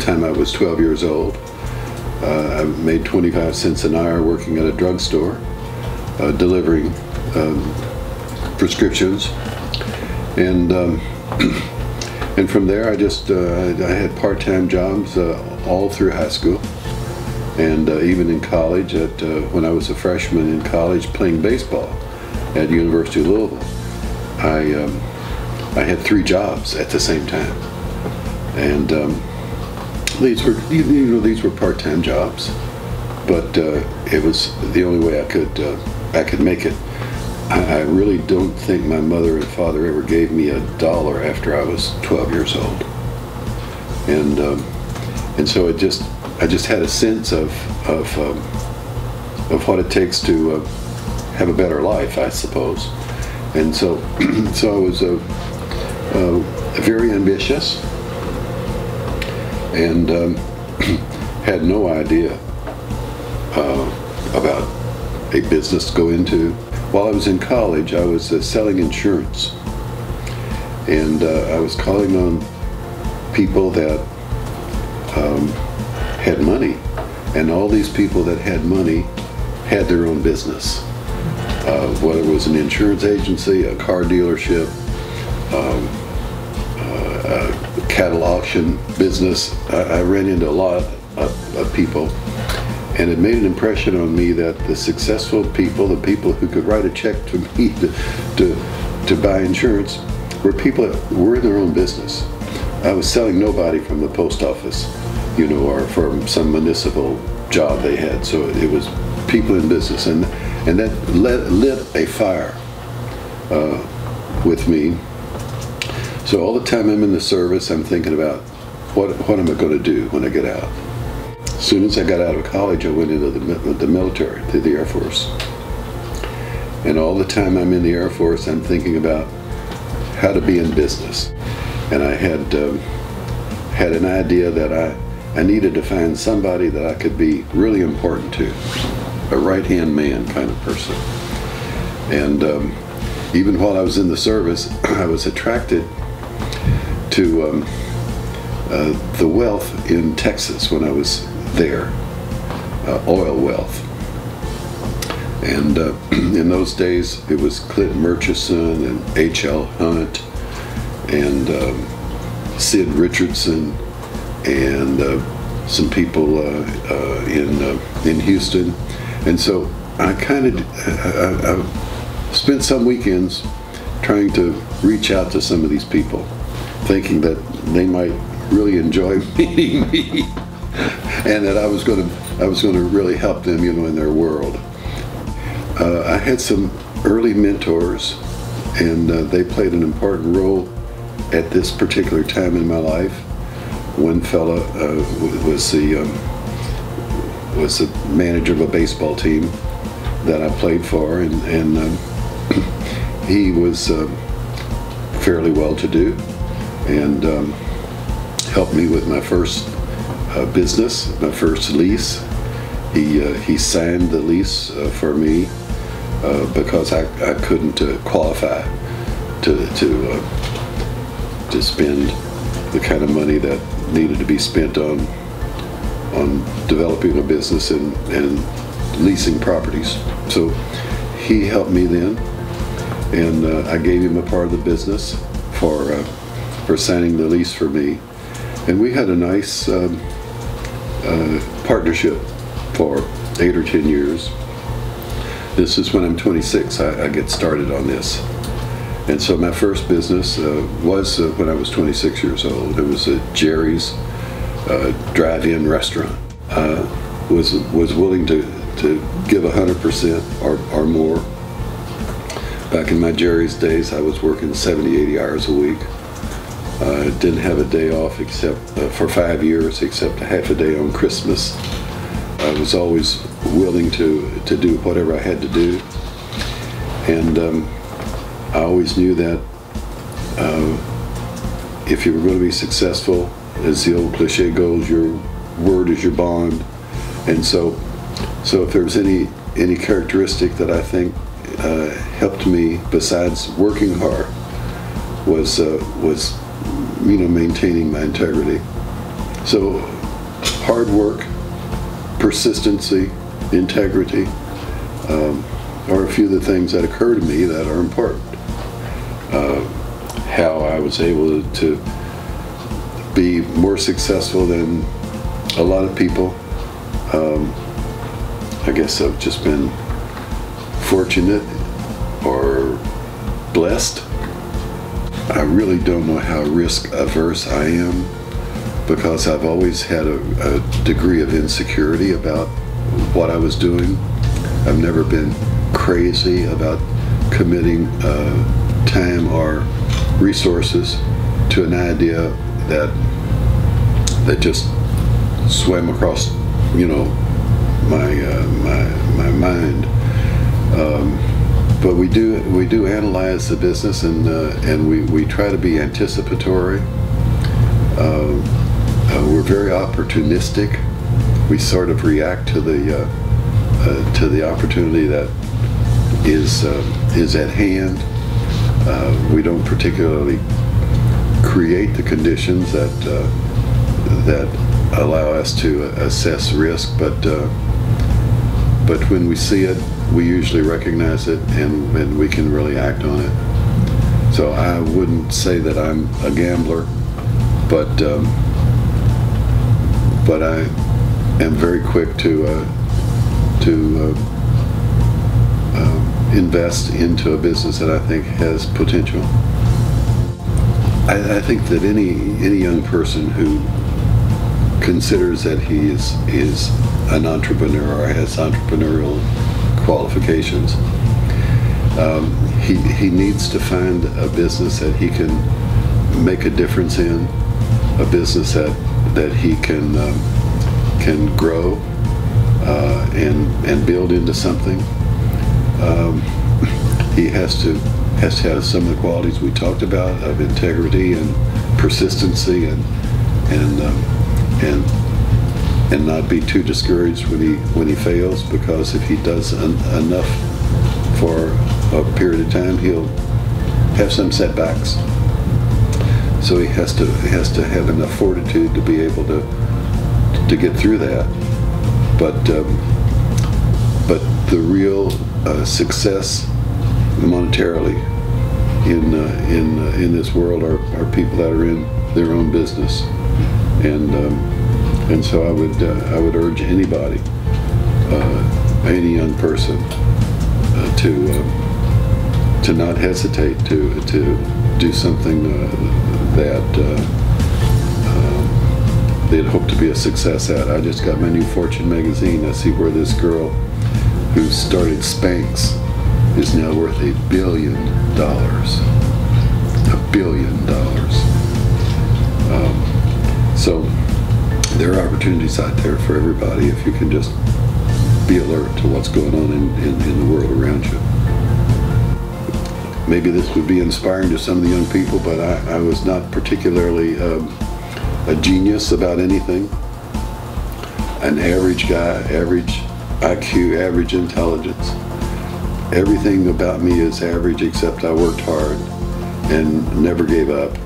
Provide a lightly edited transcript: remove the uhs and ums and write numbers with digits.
time I was 12 years old. I made 25 cents an hour working at a drugstore, delivering prescriptions, and from there I just I had part-time jobs all through high school, and even in college. When I was a freshman in college playing baseball at University of Louisville, I had 3 jobs at the same time, and these were part-time jobs, but it was the only way I could make it. I really don't think my mother and father ever gave me $1 after I was 12 years old, and so I just had a sense of what it takes to have a better life, I suppose, and so I was very ambitious, and had no idea about a business to go into. While I was in college, I was selling insurance, and I was calling on people that had money, and all these people that had money had their own business, whether it was an insurance agency, a car dealership, a cattle auction business. I ran into a lot of people, and it made an impression on me that the successful people, the people who could write a check to me to buy insurance, were people that were in their own business. I was selling nobody from the post office, or from some municipal job they had. So it was people in business, and that lit a fire with me. So all the time I'm in the service, I'm thinking about what am I going to do when I get out. As soon as I got out of college, I went into the military, to the Air Force. And all the time I'm in the Air Force, I'm thinking about how to be in business. And I had an idea that I needed to find somebody that I could be really important to, a right-hand man kind of person. And even while I was in the service, I was attracted to the wealth in Texas when I was there, oil wealth. And in those days, it was Clint Murchison and H.L. Hunt and Sid Richardson and some people in Houston. And so I spent some weekends trying to reach out to some of these people, thinking that they might really enjoy meeting me, and that I was going to really help them, in their world. I had some early mentors, and they played an important role at this particular time in my life. One fella was the manager of a baseball team that I played for, and he was fairly well-to-do, and helped me with my first business, my first lease. He signed the lease for me because I couldn't qualify to spend the kind of money that needed to be spent on developing a business and leasing properties. So he helped me then, and I gave him a part of the business for signing the lease for me, and we had a nice partnership for 8 or 10 years. This is when I'm 26. I get started on this. And so my first business was when I was 26 years old. It was a Jerry's drive-in restaurant. Was willing to give 100% or more. Back in my Jerry's days, I was working 70, 80 hours a week. Didn't have a day off except for 5 years, except a half a day on Christmas. I was always willing to do whatever I had to do, and I always knew that if you were going to be successful, as the old cliche goes, your word is your bond. And so if there was any characteristic that I think helped me besides working hard was maintaining my integrity. So hard work, persistency, integrity are a few of the things that occur to me that are important. How I was able to be more successful than a lot of people. I guess I've just been fortunate or blessed. I really don't know how risk averse I am, because I've always had a degree of insecurity about what I was doing. I've never been crazy about committing time or resources to an idea that just swam across, my mind. But we do analyze the business, and we try to be anticipatory. We're very opportunistic. We sort of react to the opportunity that is at hand. We don't particularly create the conditions that allow us to assess risk, but when we see it, we usually recognize it, and we can really act on it. So I wouldn't say that I'm a gambler, but I am very quick to invest into a business that I think has potential. I think that any young person who considers that he is an entrepreneur or has entrepreneurial qualifications, he needs to find a business that he can make a difference in, a business that he can grow and build into something. He has to have some of the qualities we talked about of integrity and persistency and not be too discouraged when he fails, because if he does enough for a period of time, he'll have some setbacks. So he has to have enough fortitude to be able to get through that. But the real success monetarily in this world are people that are in their own business, and so I would urge anybody, any young person, to not hesitate to do something that they'd hope to be a success at. I just got my new Fortune magazine. I see where this girl who started Spanx is now worth $1 billion. $1 billion. So there are opportunities out there for everybody if you can just be alert to what's going on in the world around you. Maybe this would be inspiring to some of the young people, but I was not particularly a genius about anything. An average guy, average IQ, average intelligence. Everything about me is average, except I worked hard and never gave up.